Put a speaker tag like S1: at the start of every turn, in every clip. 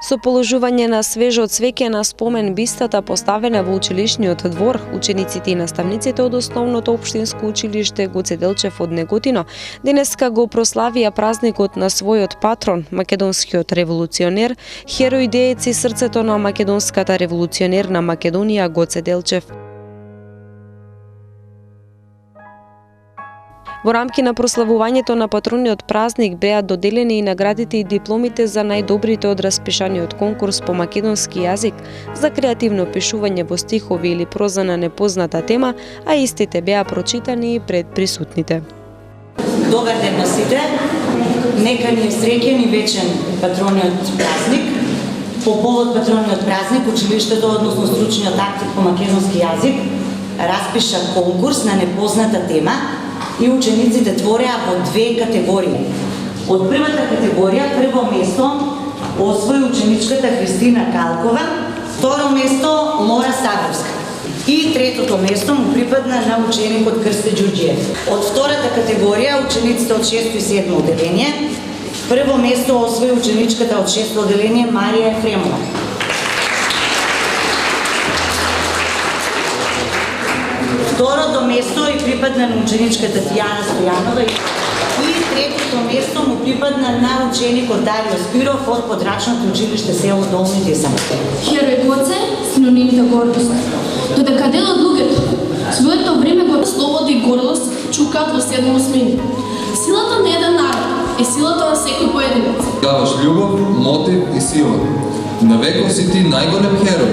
S1: Со положување на свежо цвеќе на спомен бистата поставена во училишниот двор, учениците и наставниците од основното општинско училиште Гоце Делчев од Неготино денеска го прославија празникот на својот патрон, македонскиот револуционер, херој деец и срцето на македонската револуционерна Македонија Гоце Делчев. Во рамки на прославувањето на патрониот празник беа доделени и наградите и дипломите за најдобрите од распишаниот конкурс по македонски јазик за креативно пишување во стихови или проза на непозната тема, а истите беа прочитани пред присутните.
S2: Добар ден на сите. Нека ни е среќен и вечен патрониот празник. По повод патрониот празник, училиштето, односно стручниот актив по македонски јазик, распиша конкурс на непозната тема и учениците твореа во две категории. Од првата категорија прво место освои ученичката Христина Калкова, второ место Лора Сагровска и третото место му припадна на ученикот Крсте Ѓурѓиев. Од втората категорија учениците од 6 и 7 оделение, прво место освои ученичката од 6 оделение Марија Ефремова. Второто место и припадна на ученичката Тијана Стојанова и третото место му припадна на ученикот Дарио Спиров од подрачното училиште село Долни Десна.
S3: Херој Гоце, синонимите гордост. Додека дел од луѓето своето време го слобода и гордост чукаат во 7 смени. Силата на еден народ е силата на секој поединец.
S4: Даваш љубов, мотив и сила. На веков си ти најголем херој.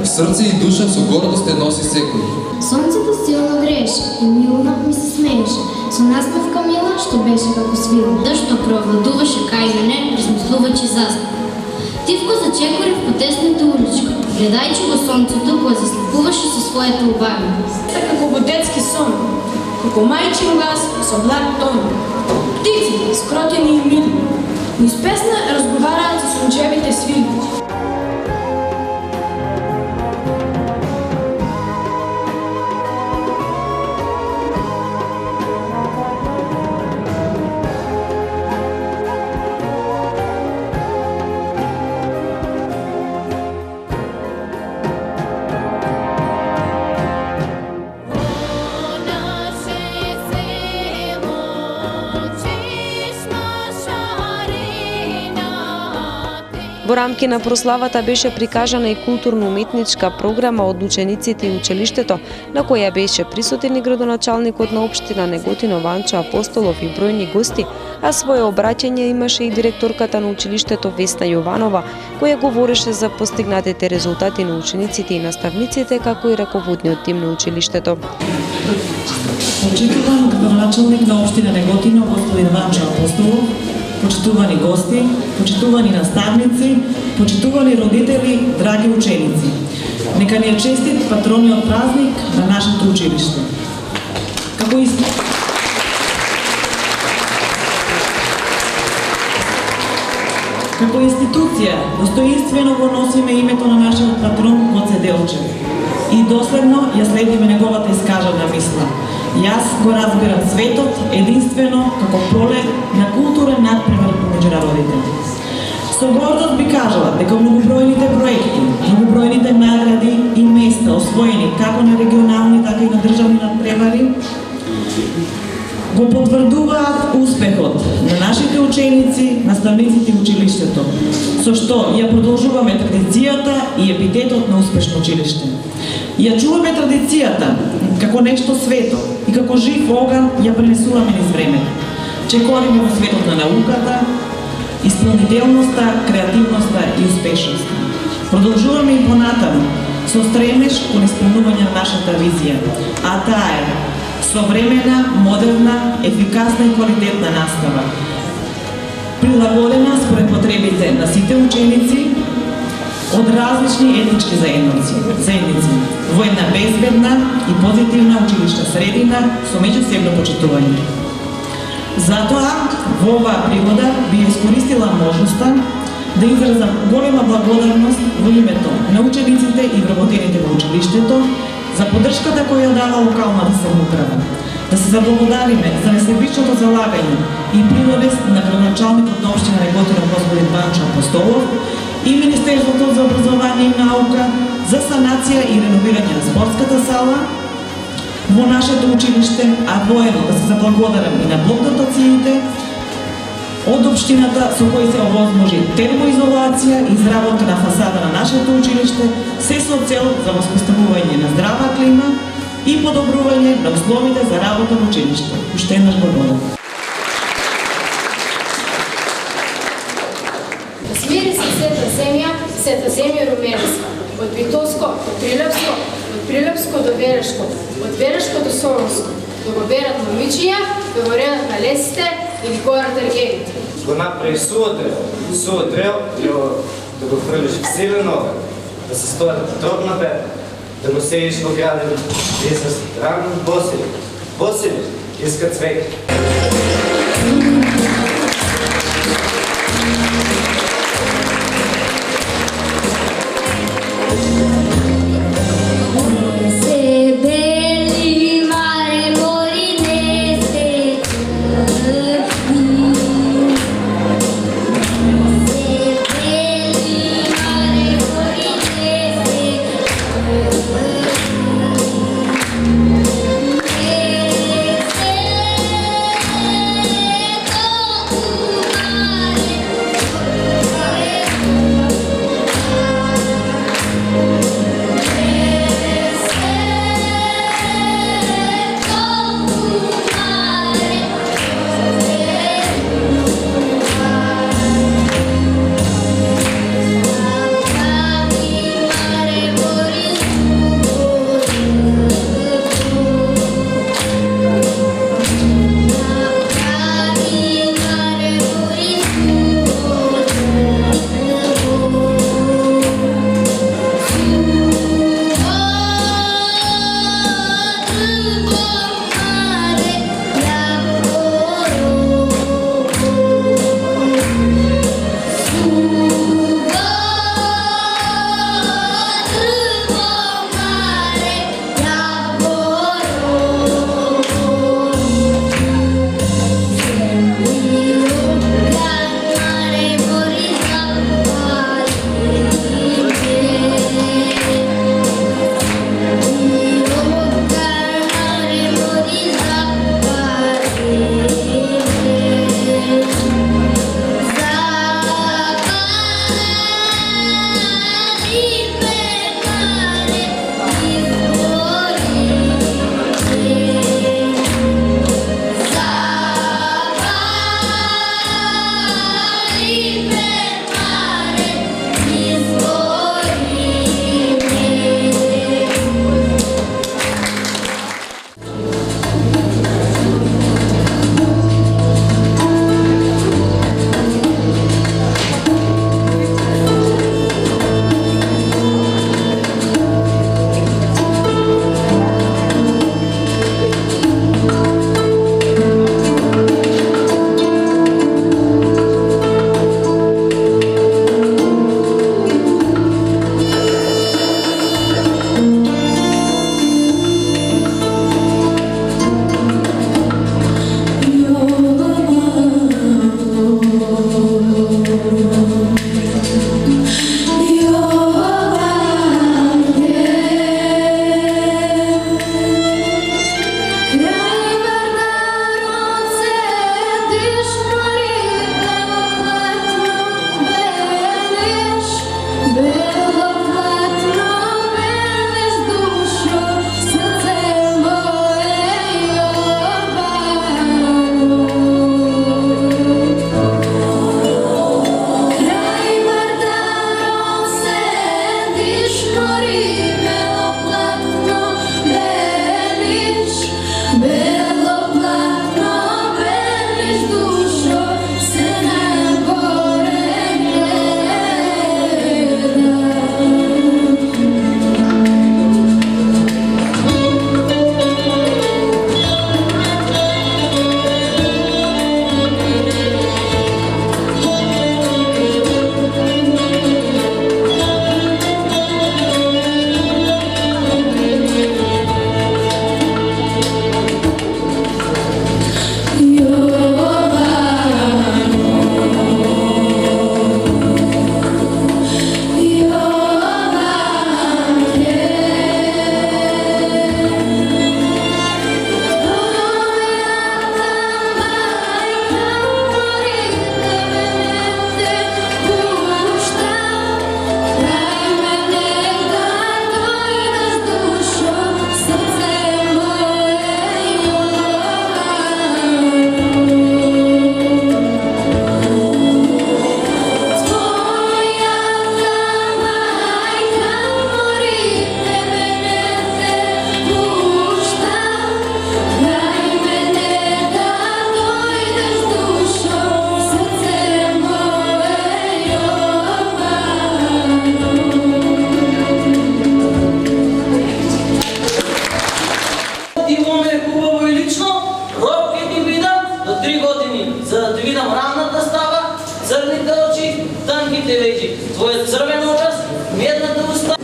S4: Срце и душа со гордост те носи секој.
S5: Сонцето силно греше и милно ми се смееше. Со наспевка мила што беше како свила. Дъждто преовладуваше кај мене, размислувачи застап. Тивко зачекори в потесната уличка. Гледајќи го сонцето го заслепуваше со својата убавина.
S3: Како во детски сон, како мајчин глас со благ тон. Птици, скротени и мили, низ песна разговараат со сончевите свили.
S1: Во рамки на прославата беше прикажана и културно-уметничка програма од учениците и училиштето, на која беше присутен и градоначалникот на општина Неготино Ванчо Апостолов и бројни гости, а свое обраќање имаше и директорката на училиштето Весна Јованова, која говореше за постигнатите резултати на учениците и наставниците, како и раководниот тим на училиштето.
S6: Почитуван градоначалник на општина Неготино господин Ванчо Апостолов, почитувани гости, почитувани наставници, почитувани родители, драги ученици. Нека ни е честит патрониот празник на нашето училиште. Како институција, достоинствено го носиме името на нашиот патрон Гоце Делчев и доследно ја следиме неговата искажана мисла. Јас го разбирам светот единствено како пролет на културен надпревар помеѓу народите. Со гордост би кажала дека многобројните проекти, многобројните награди и места освоени како на регионални, така и на државни надпревари го потврдуваат успехот на нашите ученици, наставниците и училиштето, со што ја продолжуваме традицијата и епитетот на успешно училиште. Ја чуваме традицијата како нешто свето и како жив оган ја пренесуваме низ времето. Чекориме во светот на науката, исполнителноста, креативноста и успешноста. Продолжуваме и понатаму со стремеж кон исполнување на нашата визија, а таа е современа, модерна, ефикасна и квалитетна настава, прилагодена според потребите на сите ученици од различни етнички заедници во една безбедна и позитивна училишна средина со меѓусебно почитување. Затоа, во оваа пригода би искористила можноста да изразам голема благодарност во името на учениците и вработените во училиштето за поддршката која дава локалната самоуправа, да се заблагодариме за несебичното залагање и принос на градоначалникот на општина Неготино господин Ванчо Апостолов и Министерството за образование и наука за санација и реновирање на спортската сала во нашето училиште, а воедно да се заблагодарам и на блокдотациите од општината со кои се овозможи термоизолација и изработка на фасада на нашето училиште, се со цел за воспоставување на здрава клима и подобрување на условите за работа во училиште. Уште еднаш благодарам.
S7: Смири се сета земја румениска, од Битолско до Прилепско, од Прилепско до Велешко, од Велешко до Солунско, да го берат момичија, да го редат на лесите и да горат ергените.
S8: Го направи суотрел и да го фрлиш в силен оган, да се стоят дробна беда, да го седиш во градин и с рано босили, иска цвеки.
S5: Go!
S9: 3 години, за да те видам рамната става, црните очи, танките вејџи, твојот црвен образ, медната уста.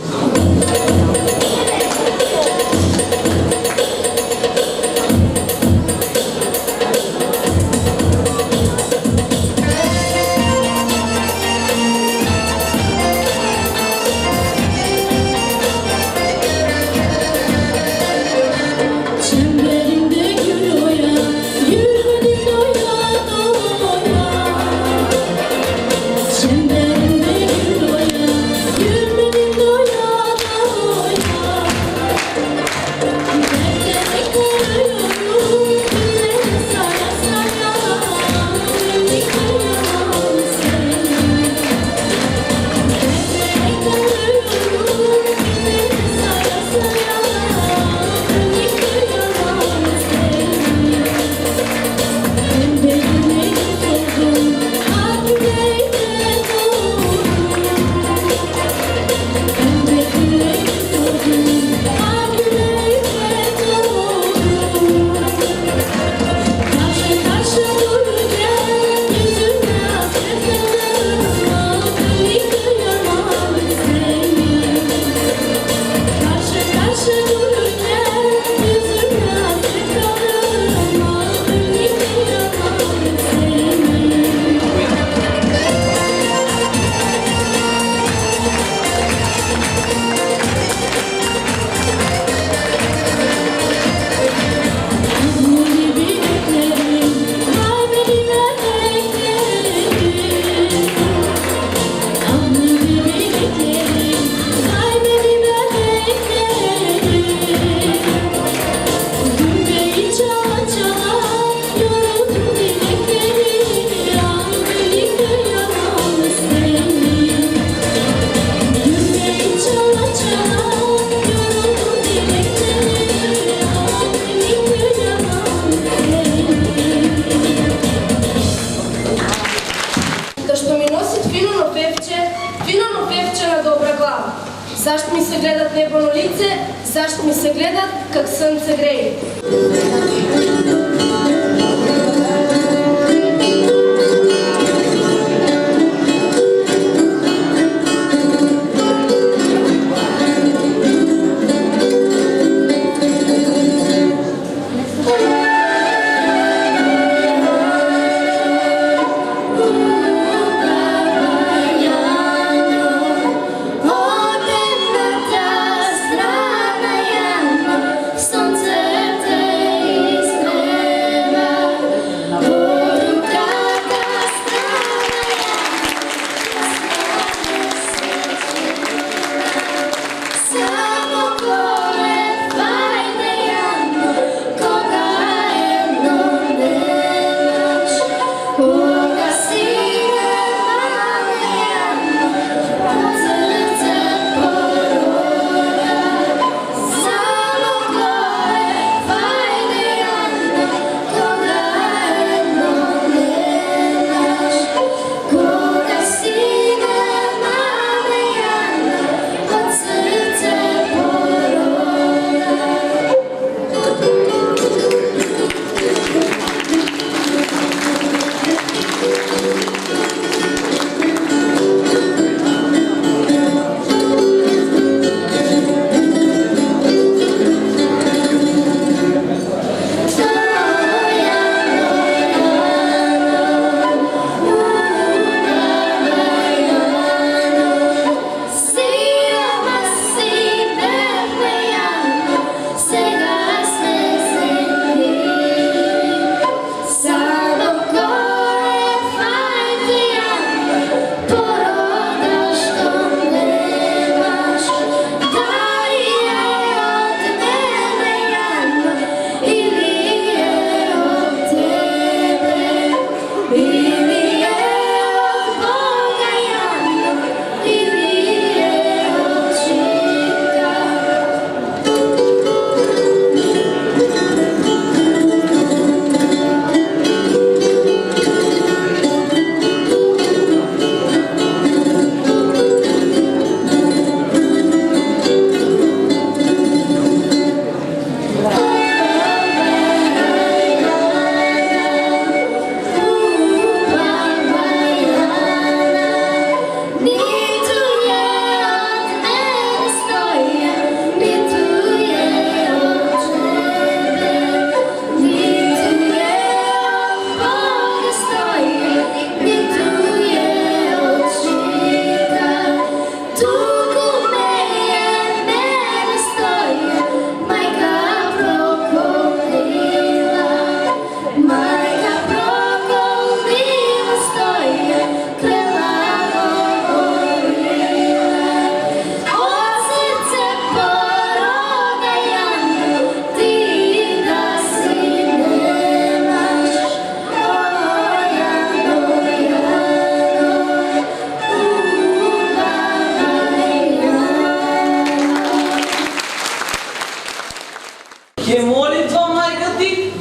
S7: Зашто ми се гледат небо на лице, зашто ми се гледат как сонце греje.
S5: Samo kole fajne Janno, koga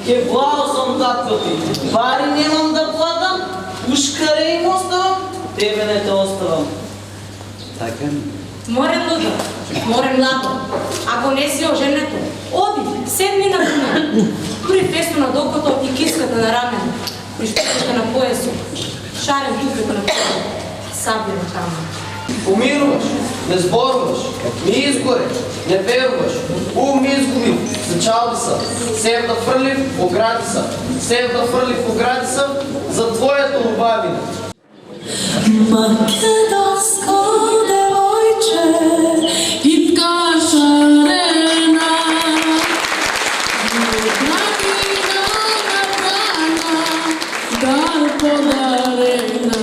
S9: ке благосам татко ти. Пари немам да платам, ушкаре им оставам, тебе не те оставам. Така ми.
S10: Море луда, море младо, ако не си оженето, оди, седни на коня, тури фесто на докото и киската на рамен, пришпиката на поесо, шарен туфето на поесо, сабля на тама.
S11: Помируваш, не зборуваш, не изгоре, не веруваш, ум изгубив, зачалби са, сев да фрлив, огради са, сев да фрлив, огради са, за твоето убавина.
S3: Македонско девојче, китка шарена, градина набрана, дар подарена.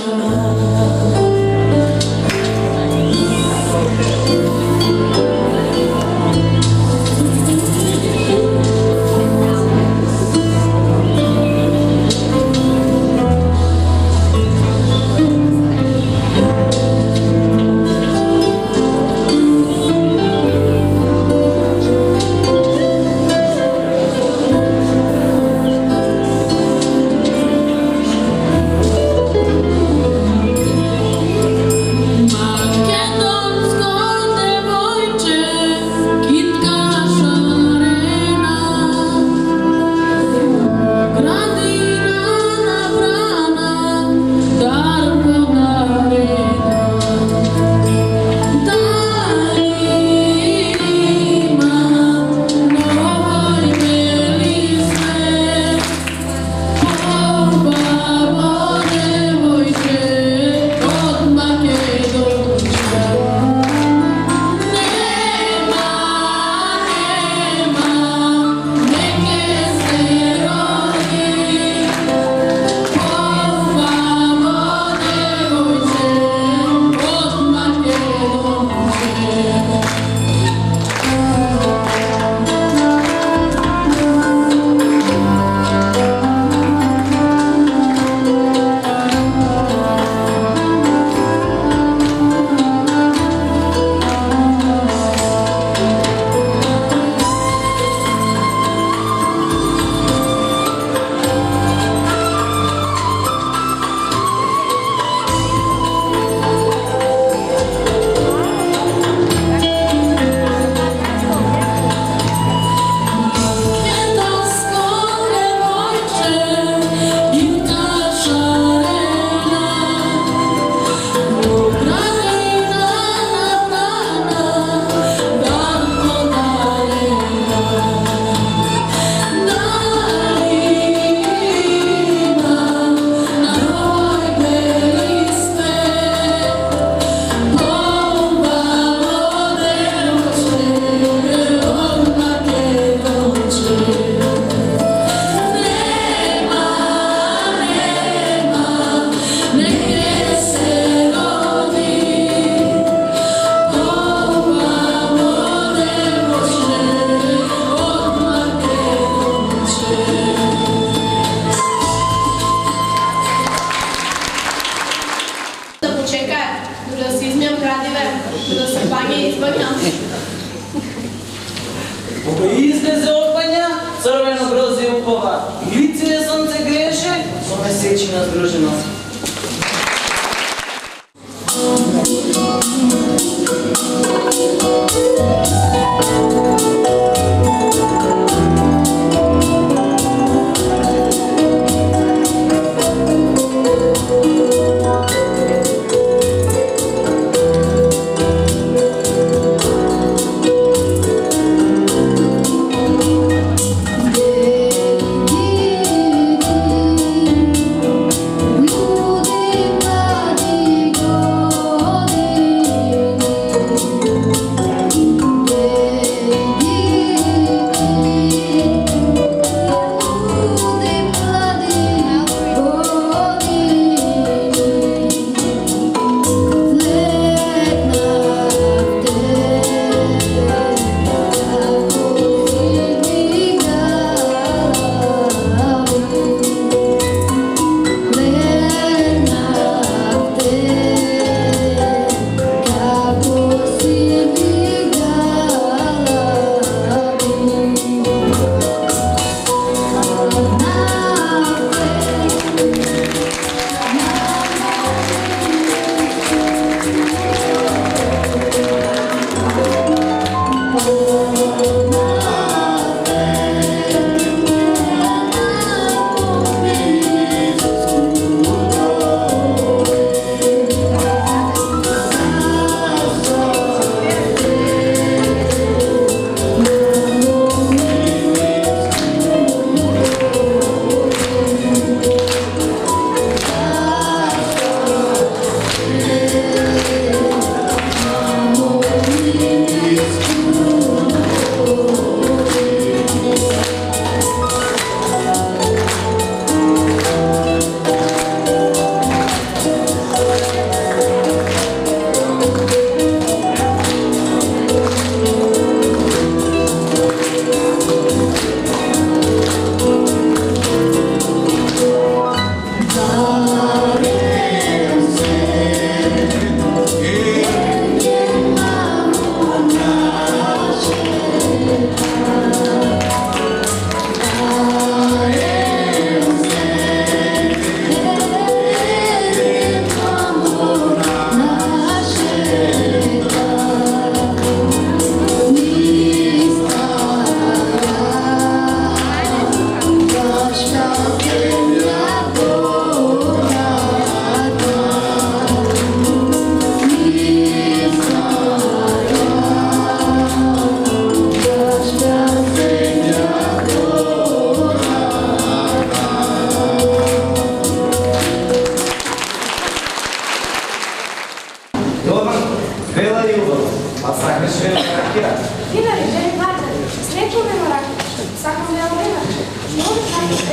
S9: Кога излезе од бања, црвено грозде упова. Лице сонце греше, со месечина здружено.
S5: Thank you.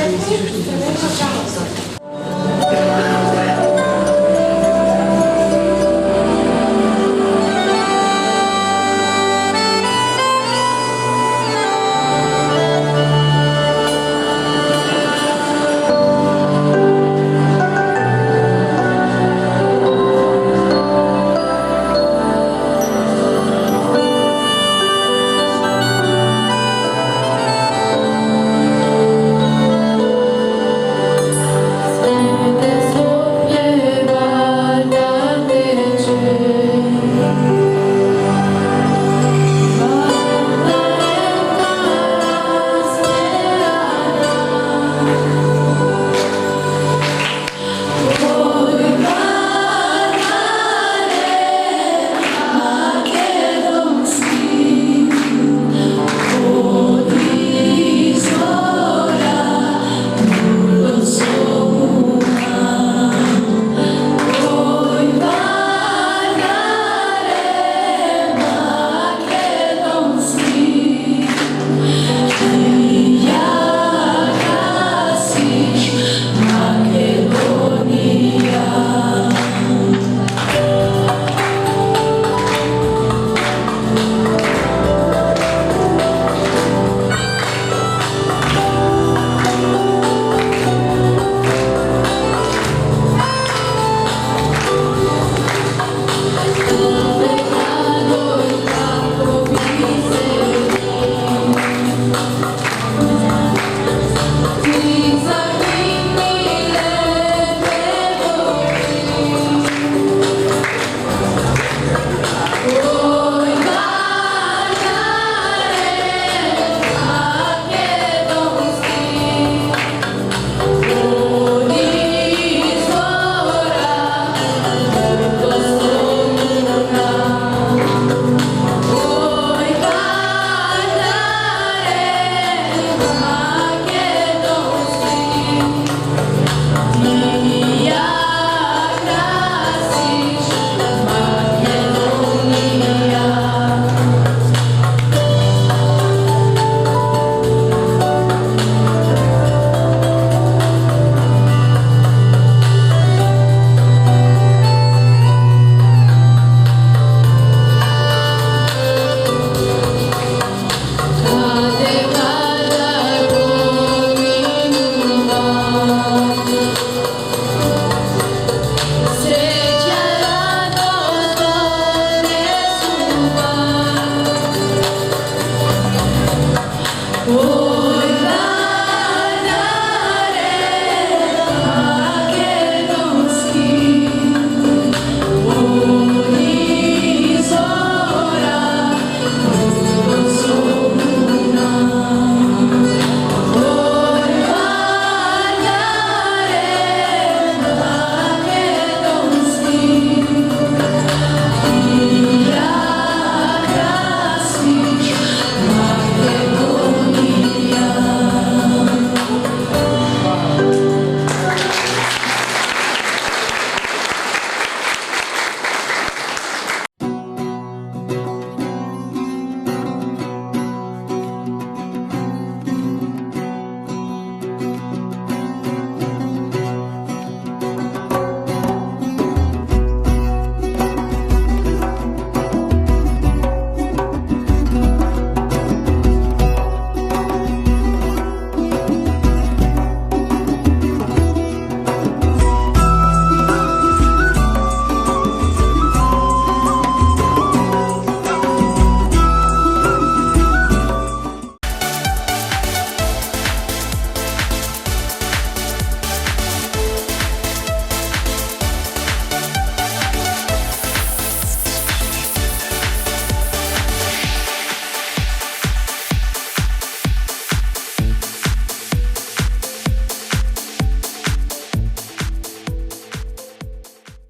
S7: Светлини, стремени на чамот.